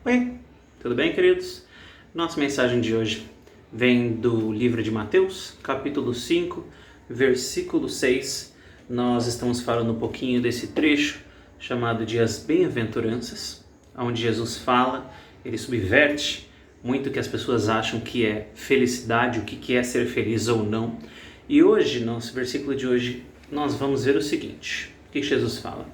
Oi, tudo bem, queridos? Nossa mensagem de hoje vem do livro de Mateus, capítulo 5, versículo 6. Nós estamos falando um pouquinho desse trecho chamado de As Bem-aventuranças, onde Jesus fala, ele subverte muito o que as pessoas acham que é felicidade, o que é ser feliz ou não. E hoje, nosso versículo de hoje, nós vamos ver o seguinte: o que Jesus fala?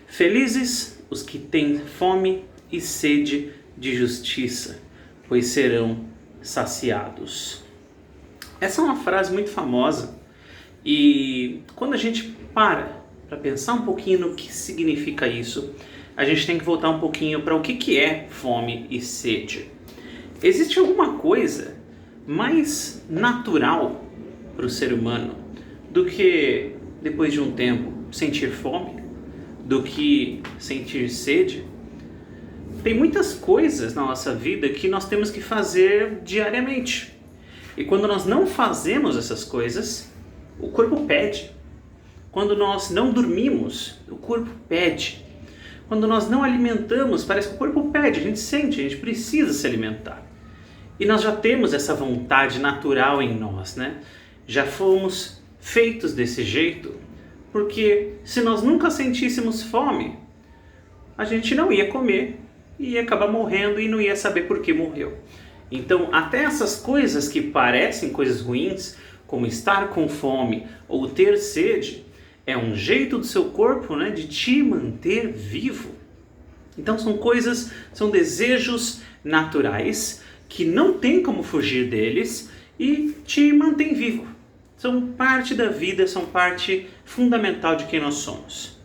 Felizes os que têm fome e sede de justiça, pois serão saciados. Essa é uma frase muito famosa e quando a gente para pensar um pouquinho no que significa isso, a gente tem que voltar um pouquinho para o que é fome e sede. Existe alguma coisa mais natural para o ser humano do que, depois de um tempo, sentir fome, do que sentir sede? Tem muitas coisas na nossa vida que nós temos que fazer diariamente. E quando nós não fazemos essas coisas, o corpo pede. Quando nós não dormimos, o corpo pede. Quando nós não alimentamos, parece que o corpo pede, a gente sente, a gente precisa se alimentar. E nós já temos essa vontade natural em nós, né? Já fomos feitos desse jeito, porque se nós nunca sentíssemos fome, a gente não ia comer, e ia acabar morrendo e não ia saber por que morreu. Então, até essas coisas que parecem coisas ruins, como estar com fome ou ter sede, é um jeito do seu corpo, né, de te manter vivo. Então são coisas, são desejos naturais que não tem como fugir deles e te mantém vivo. São parte da vida, são parte fundamental de quem nós somos.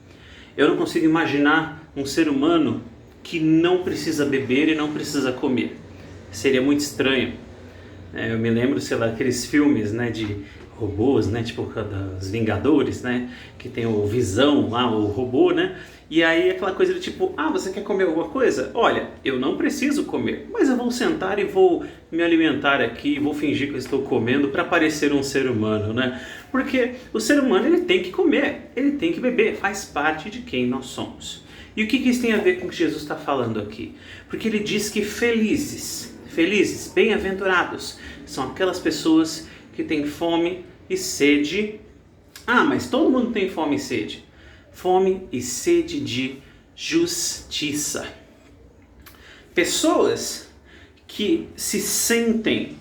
Eu não consigo imaginar um ser humano que não precisa beber e não precisa comer. Seria muito estranho. Eu me lembro, sei lá, aqueles filmes, né, de robôs, né, tipo dos Vingadores, né, que tem o Visão lá, o robô, né, e aí aquela coisa do tipo, você quer comer alguma coisa? Olha, eu não preciso comer, mas eu vou sentar e vou me alimentar aqui, vou fingir que eu estou comendo para parecer um ser humano, né, porque o ser humano ele tem que comer, ele tem que beber, faz parte de quem nós somos. E o que isso tem a ver com o que Jesus está falando aqui? Porque ele diz que felizes, bem-aventurados, são aquelas pessoas que têm fome e sede. Mas todo mundo tem fome e sede. Fome e sede de justiça. Pessoas que se sentem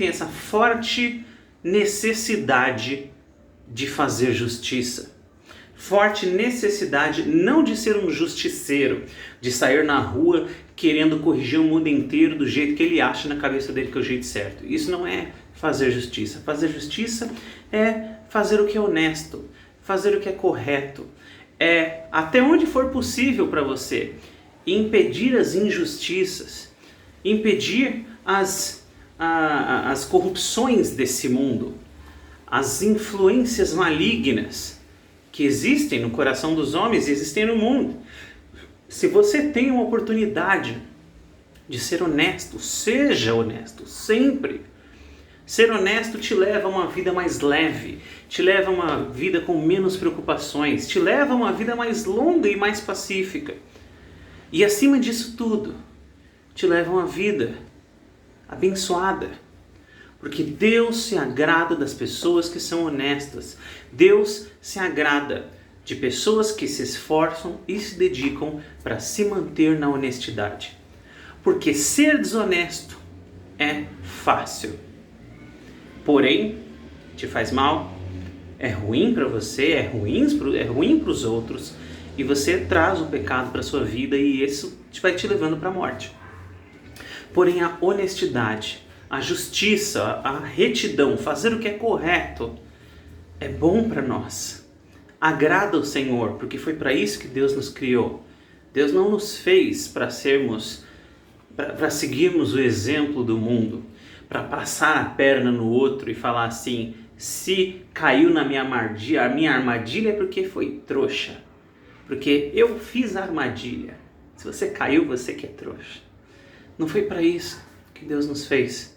essa forte necessidade de fazer justiça. Forte necessidade não de ser um justiceiro, de sair na rua querendo corrigir o mundo inteiro do jeito que ele acha na cabeça dele que é o jeito certo. Isso não é fazer justiça. Fazer justiça é fazer o que é honesto, fazer o que é correto. É, até onde for possível para você, impedir as injustiças, impedir as corrupções desse mundo, as influências malignas que existem no coração dos homens e existem no mundo. Se você tem uma oportunidade de ser honesto, seja honesto, sempre. Ser honesto te leva a uma vida mais leve, te leva a uma vida com menos preocupações, te leva a uma vida mais longa e mais pacífica. E acima disso tudo, te leva a uma vida abençoada. Porque Deus se agrada das pessoas que são honestas. Deus se agrada de pessoas que se esforçam e se dedicam para se manter na honestidade. Porque ser desonesto é fácil. Porém, te faz mal, é ruim para você, é ruim para os outros. E você traz o pecado para a sua vida e isso vai te levando para a morte. Porém, a honestidade, a justiça, a retidão, fazer o que é correto, é bom para nós. Agrada o Senhor, porque foi para isso que Deus nos criou. Deus não nos fez para seguirmos o exemplo do mundo, para passar a perna no outro e falar assim, se caiu na minha armadilha é porque foi trouxa. Porque eu fiz a armadilha. Se você caiu, você que é trouxa. Não foi para isso que Deus nos fez.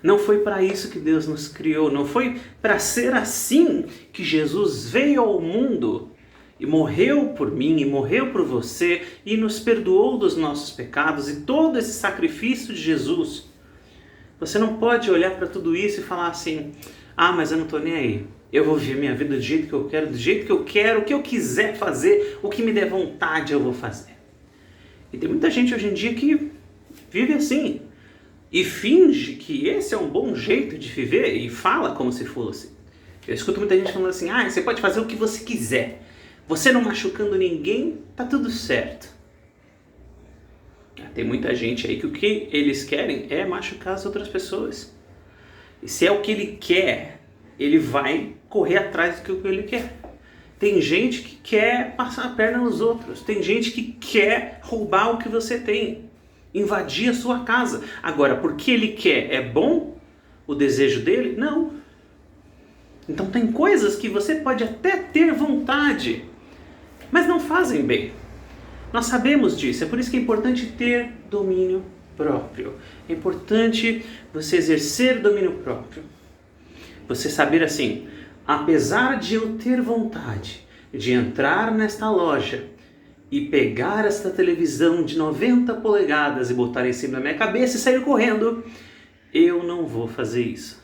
Não foi para isso que Deus nos criou. Não foi para ser assim que Jesus veio ao mundo e morreu por mim, e morreu por você, e nos perdoou dos nossos pecados, e todo esse sacrifício de Jesus, você não pode olhar para tudo isso e falar assim, mas eu não estou nem aí. Eu vou viver minha vida do jeito que eu quero, do jeito que eu quero, o que eu quiser fazer, o que me der vontade eu vou fazer. E tem muita gente hoje em dia que vive assim, e finge que esse é um bom jeito de viver, e fala como se fosse. Eu escuto muita gente falando assim, você pode fazer o que você quiser. Você não machucando ninguém, tá tudo certo. Tem muita gente aí que o que eles querem é machucar as outras pessoas. E se é o que ele quer, ele vai correr atrás do que ele quer. Tem gente que quer passar a perna nos outros. Tem gente que quer roubar o que você tem. Invadir a sua casa. Agora, porque ele quer, é bom o desejo dele? Não. Então tem coisas que você pode até ter vontade, mas não fazem bem. Nós sabemos disso, é por isso que é importante ter domínio próprio. É importante você exercer domínio próprio. Você saber assim, apesar de eu ter vontade de entrar nesta loja e pegar esta televisão de 90 polegadas e botar em cima da minha cabeça e sair correndo, eu não vou fazer isso.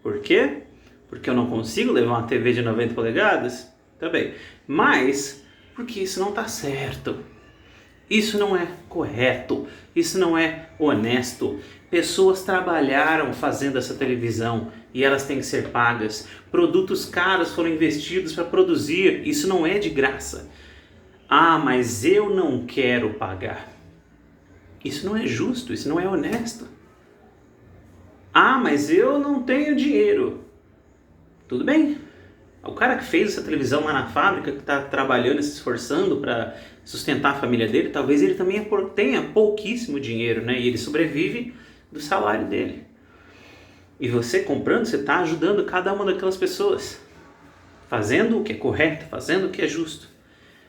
Por quê? Porque eu não consigo levar uma TV de 90 polegadas? Também. Mas porque isso não está certo. Isso não é correto. Isso não é honesto. Pessoas trabalharam fazendo essa televisão e elas têm que ser pagas. Produtos caros foram investidos para produzir. Isso não é de graça. Mas eu não quero pagar. Isso não é justo. Isso não é honesto. Mas eu não tenho dinheiro. Tudo bem. O cara que fez essa televisão lá na fábrica, que está trabalhando e se esforçando para sustentar a família dele, talvez ele também tenha pouquíssimo dinheiro, né? E ele sobrevive do salário dele. E você comprando, você está ajudando cada uma daquelas pessoas. Fazendo o que é correto, fazendo o que é justo.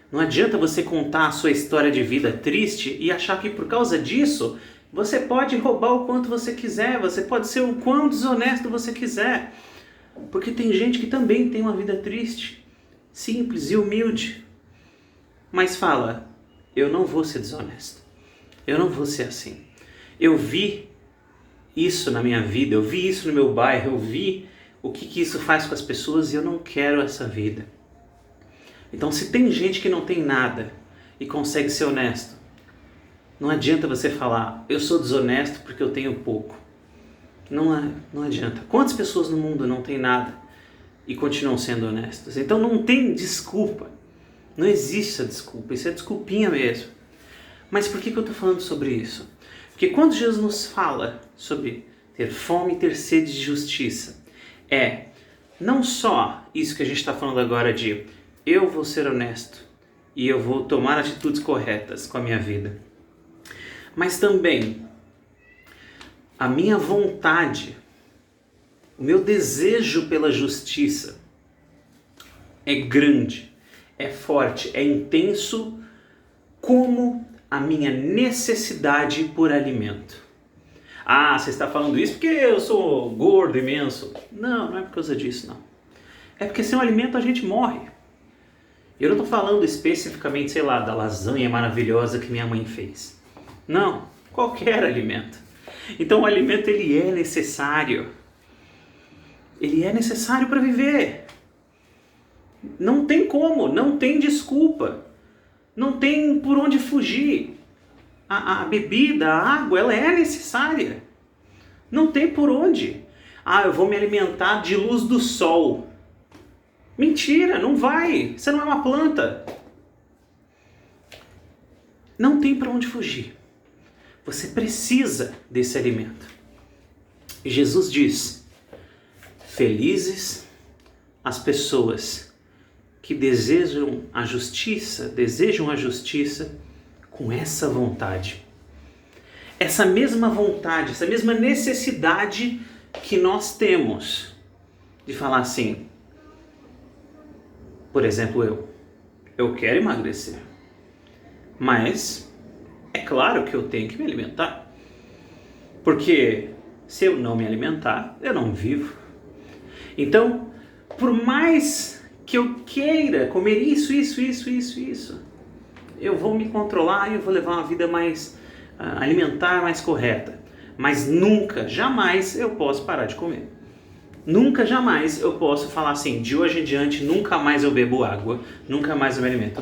Não adianta você contar a sua história de vida triste e achar que por causa disso você pode roubar o quanto você quiser, você pode ser o quão desonesto você quiser. Porque tem gente que também tem uma vida triste, simples e humilde, mas fala, eu não vou ser desonesto, eu não vou ser assim. Eu vi isso na minha vida, eu vi isso no meu bairro, eu vi o que isso faz com as pessoas e eu não quero essa vida. Então se tem gente que não tem nada e consegue ser honesto, não adianta você falar, eu sou desonesto porque eu tenho pouco. Não adianta. Quantas pessoas no mundo não têm nada e continuam sendo honestas? Então não tem desculpa. Não existe essa desculpa. Isso é desculpinha mesmo. Mas por que eu estou falando sobre isso? Porque quando Jesus nos fala sobre ter fome e ter sede de justiça, não só isso que a gente está falando agora de eu vou ser honesto e eu vou tomar atitudes corretas com a minha vida, mas também a minha vontade, o meu desejo pela justiça é grande, é forte, é intenso como a minha necessidade por alimento. Você está falando isso porque eu sou gordo, imenso. Não é por causa disso, não. É porque sem o alimento a gente morre. Eu não estou falando especificamente, da lasanha maravilhosa que minha mãe fez. Não, qualquer alimento. Então o alimento ele é necessário. Ele é necessário para viver. Não tem como, não tem desculpa. Não tem por onde fugir. A bebida, a água, ela é necessária. Não tem por onde. Eu vou me alimentar de luz do sol. Mentira, não vai. Você não é uma planta. Não tem para onde fugir. Você precisa desse alimento. Jesus diz, felizes as pessoas que desejam a justiça com essa vontade. Essa mesma vontade, essa mesma necessidade que nós temos de falar assim, por exemplo, eu quero emagrecer, mas é claro que eu tenho que me alimentar, porque se eu não me alimentar, eu não vivo. Então, por mais que eu queira comer isso. Eu vou me controlar e eu vou levar uma vida mais alimentar, mais correta. Mas nunca, jamais eu posso parar de comer. Nunca, jamais eu posso falar assim, de hoje em diante nunca mais eu bebo água, nunca mais eu me alimento.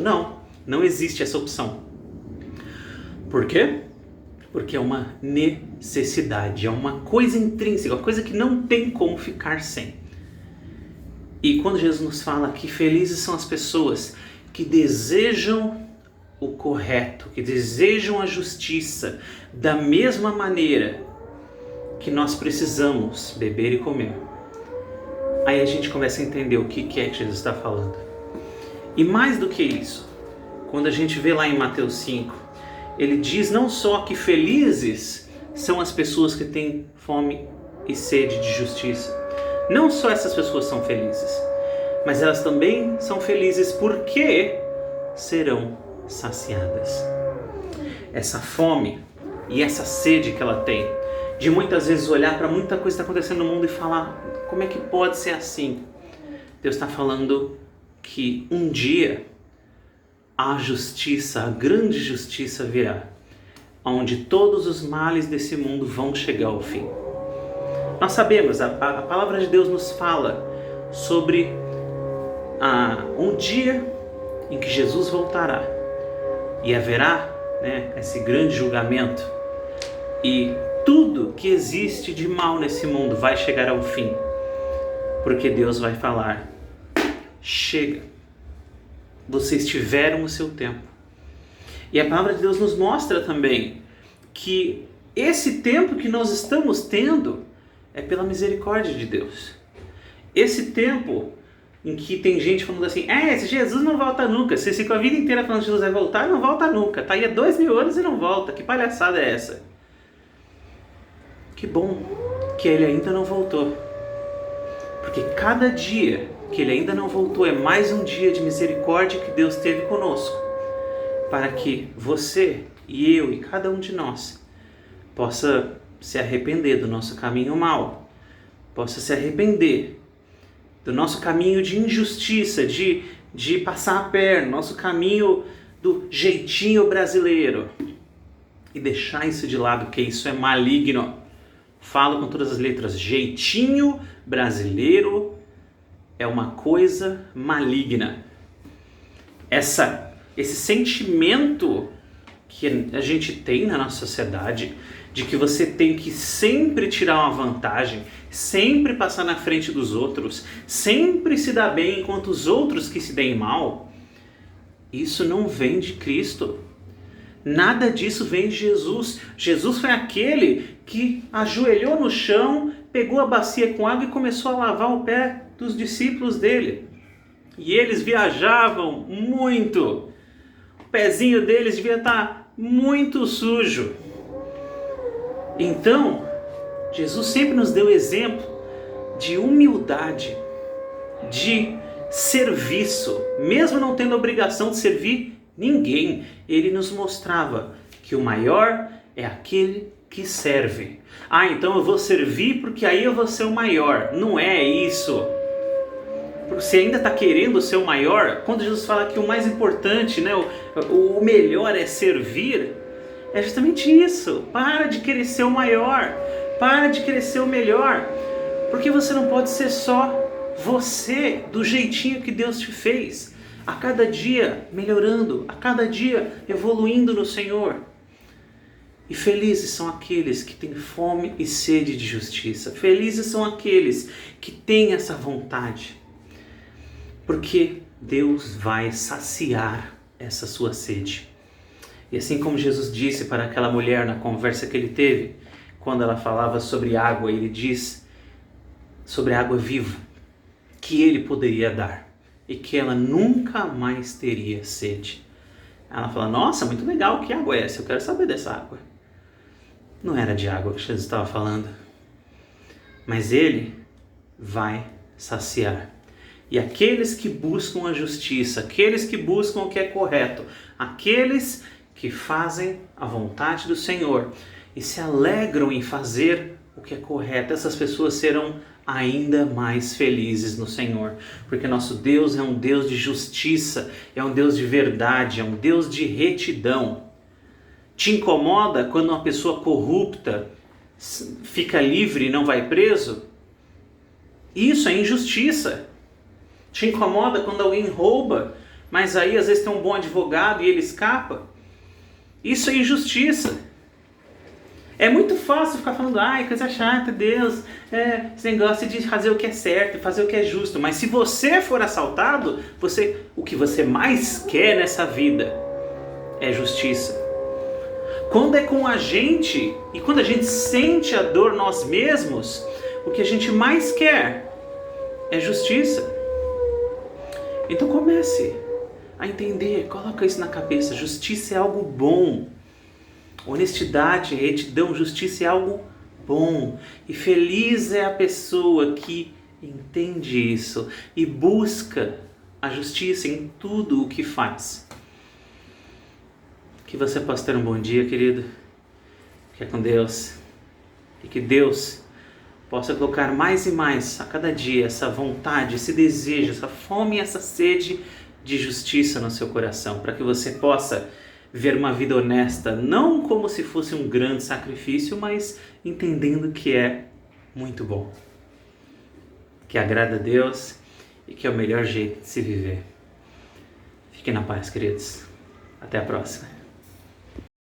Não existe essa opção. Por quê? Porque é uma necessidade, é uma coisa intrínseca, uma coisa que não tem como ficar sem. E quando Jesus nos fala que felizes são as pessoas que desejam o correto, que desejam a justiça, da mesma maneira que nós precisamos beber e comer, aí a gente começa a entender o que é que Jesus está falando. E mais do que isso, quando a gente vê lá em Mateus 5, ele diz não só que felizes são as pessoas que têm fome e sede de justiça. Não só essas pessoas são felizes, mas elas também são felizes porque serão saciadas. Essa fome e essa sede que ela tem, de muitas vezes olhar para muita coisa que está acontecendo no mundo e falar, como é que pode ser assim? Deus está falando que um dia a justiça, a grande justiça virá, onde todos os males desse mundo vão chegar ao fim. Nós sabemos, a palavra de Deus nos fala sobre um dia em que Jesus voltará e haverá esse grande julgamento e tudo que existe de mal nesse mundo vai chegar ao fim, porque Deus vai falar, chega, vocês tiveram o seu tempo. E a palavra de Deus nos mostra também que esse tempo que nós estamos tendo é pela misericórdia de Deus. Esse tempo em que tem gente falando assim, esse Jesus não volta nunca, você ficou a vida inteira falando que Jesus vai voltar, não volta nunca, tá aí há 2000 anos e não volta, que palhaçada é essa? Que bom que ele ainda não voltou, porque cada dia que ele ainda não voltou é mais um dia de misericórdia que Deus teve conosco, para que você e eu e cada um de nós possa se arrepender do nosso caminho mau, possa se arrepender do nosso caminho de injustiça, de passar a perna, nosso caminho do jeitinho brasileiro, e deixar isso de lado, porque isso é maligno. Falo com todas as letras, jeitinho brasileiro é uma coisa maligna. Esse sentimento que a gente tem na nossa sociedade, de que você tem que sempre tirar uma vantagem, sempre passar na frente dos outros, sempre se dar bem enquanto os outros que se deem mal, isso não vem de Cristo. Nada disso vem de Jesus. Jesus foi aquele que ajoelhou no chão, pegou a bacia com água e começou a lavar o pé dos discípulos dele. E eles viajavam muito. O pezinho deles devia estar muito sujo. Então, Jesus sempre nos deu exemplo de humildade, de serviço, mesmo não tendo a obrigação de servir ninguém. Ele nos mostrava que o maior é aquele que serve. Então eu vou servir porque aí eu vou ser o maior. Não é isso. Você ainda está querendo ser o maior? Quando Jesus fala que o mais importante, o melhor é servir, é justamente isso. Para de querer ser o maior. Para de querer ser o melhor. Porque você não pode ser só você, do jeitinho que Deus te fez. A cada dia melhorando, a cada dia evoluindo no Senhor. E felizes são aqueles que têm fome e sede de justiça. Felizes são aqueles que têm essa vontade. Porque Deus vai saciar essa sua sede. E assim como Jesus disse para aquela mulher na conversa que ele teve, quando ela falava sobre água, ele diz sobre a água viva, que ele poderia dar e que ela nunca mais teria sede. Ela fala, nossa, muito legal, que água é essa? Eu quero saber dessa água. Não era de água que Jesus estava falando, mas ele vai saciar. E aqueles que buscam a justiça, aqueles que buscam o que é correto, aqueles que fazem a vontade do Senhor e se alegram em fazer o que é correto, essas pessoas serão ainda mais felizes no Senhor, porque nosso Deus é um Deus de justiça, é um Deus de verdade, é um Deus de retidão. Te incomoda quando uma pessoa corrupta fica livre e não vai preso? Isso é injustiça. Te incomoda quando alguém rouba, mas aí às vezes tem um bom advogado e ele escapa? Isso é injustiça. É muito fácil ficar falando, ai, coisa chata, Deus, esse negócio de fazer o que é certo, fazer o que é justo. Mas se você for assaltado, o que você mais quer nessa vida é justiça. Quando é com a gente, e quando a gente sente a dor nós mesmos, o que a gente mais quer é justiça. Então comece a entender, coloca isso na cabeça, justiça é algo bom. Honestidade, retidão, justiça é algo bom. E feliz é a pessoa que entende isso e busca a justiça em tudo o que faz. Que você possa ter um bom dia, querido. Fique com Deus. E que Deus possa colocar mais e mais a cada dia essa vontade, esse desejo, essa fome, essa sede de justiça no seu coração, para que você possa ver uma vida honesta, não como se fosse um grande sacrifício, mas entendendo que é muito bom, que agrada a Deus e que é o melhor jeito de se viver. Fiquem na paz, queridos. Até a próxima.